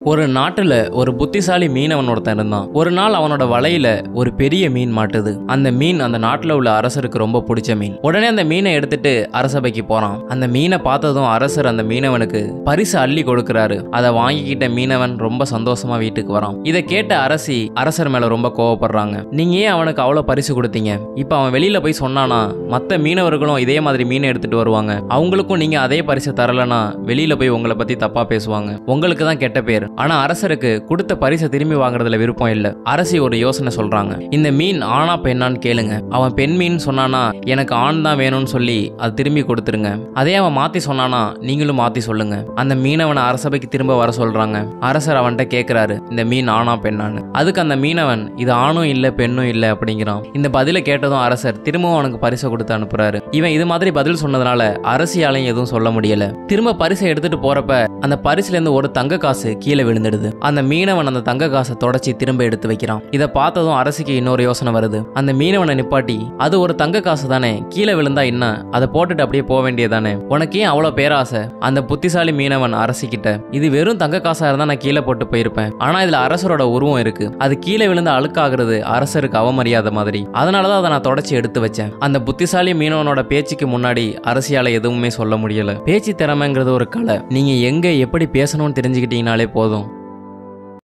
ஒரு நாட்டுல ஒரு புத்திசாலி மீனவன் ஒருத்தன் இருந்தான். ஒரு நாள் அவனோட வலையில ஒரு பெரிய மீன் மாட்டுது. அந்த மீன் அந்த நாட்டுல உள்ள அரசருக்கு ரொம்ப பிடிச்ச மீன். உடனே அந்த மீனை எடுத்துட்டு அரசபைக்கு போறான். அந்த மீனை பார்த்ததும் அரசர் அந்த மீனவனுக்கு பரிசு அள்ளி கொடுக்கிறாரு. அதை வாங்கிக்கிட்ட மீனவன் ரொம்ப சந்தோஷமா வீட்டுக்கு வரான். இதை கேட்ட அரசி அரசர் மேல ரொம்ப கோவப்படுறாங்க. நீங்க ஏன் அவனுக்கு அவ்வளவு பரிசு கொடுத்தீங்க? இப்ப அவன் வெளியில போய் சொன்னானா மத்த மீனவர்களும் இதே மாதிரி மீனை எடுத்துட்டு வருவாங்க. அவங்களுக்கும் நீங்க அதே பரிசு தரலனா வெளியில போய் உங்களை பத்தி தப்பா பேசுவாங்க. உங்களுக்கு தான் கெட்ட பேர். ஆனா அரசருக்கு கொடுத்த பரிசை திரும்பி வாங்குறதுல விருப்பம் இல்ல. அரசி ஒரு யோசனை சொல்றாங்க. இந்த மீன் ஆனா பெண்ணான்னு கேளுங்க. அவன் பெண் மீன் சொன்னானா எனக்கு ஆண் தான் வேணும்னு சொல்லி அது திரும்பி கொடுத்துருங்க. அதே அவன் மாத்தி சொன்னானா நீங்களும் மாத்தி சொல்லுங்க. அந்த மீனவனை அரசபைக்கு திரும்ப வர சொல்றாங்க. அரசர் அவன்கிட்ட கேட்கிறாரு இந்த மீன் ஆனா பெண்ணான்னு. அதுக்கு அந்த மீனவன் இது ஆணும் இல்ல பெண்ணும் இல்ல அப்படிங்கிறான். இந்த பதில கேட்டதும் அரசர் திரும்பவும் அவனுக்கு பரிசை கொடுத்து அனுப்புறாரு. இவன் இது மாதிரி பதில் சொன்னதுனால அரசியாலையும் எதுவும் சொல்ல முடியல. திரும்ப பரிசை எடுத்துட்டு போறப்ப அந்த பரிசுல இருந்து ஒரு தங்க காசு கீழே விழுந்துடுது. அந்த மீனவன் அந்த தங்க காசை தொடச்சி திரும்ப எடுத்து வைக்கிறான். இதை பார்த்ததும் அரசிக்கு இன்னொரு யோசனை வருது. அந்த மீனவனை நிப்பாட்டி அது ஒரு தங்க காசு தானே, கீழே விழுந்தா என்ன, அதை போட்டுட்டு அப்படியே போக வேண்டியதானே, உனக்கு ஏன் அவ்வளவு பேராசை? அந்த புத்திசாலி மீனவன் அரசிக்கிட்ட இது வெறும் தங்க காசா இருந்தா நான் கீழே போட்டு போயிருப்பேன். ஆனா இதுல அரசரோட உருவம் இருக்கு. அது கீழே விழுந்து அழுக்காகிறது அரசருக்கு அவமரியாதை மாதிரி. அதனாலதான் அதை நான் தொடச்சி எடுத்து வச்சேன். அந்த புத்திசாலி மீனவனோட பேச்சுக்கு முன்னாடி அரசியால எதுவுமே சொல்ல முடியல. பேச்சு திறமைங்கிறது ஒரு கலை. நீங்க எங்க எப்படி பேசணும்னு தெரிஞ்சுக்கிட்டீங்கனாலே போதும்.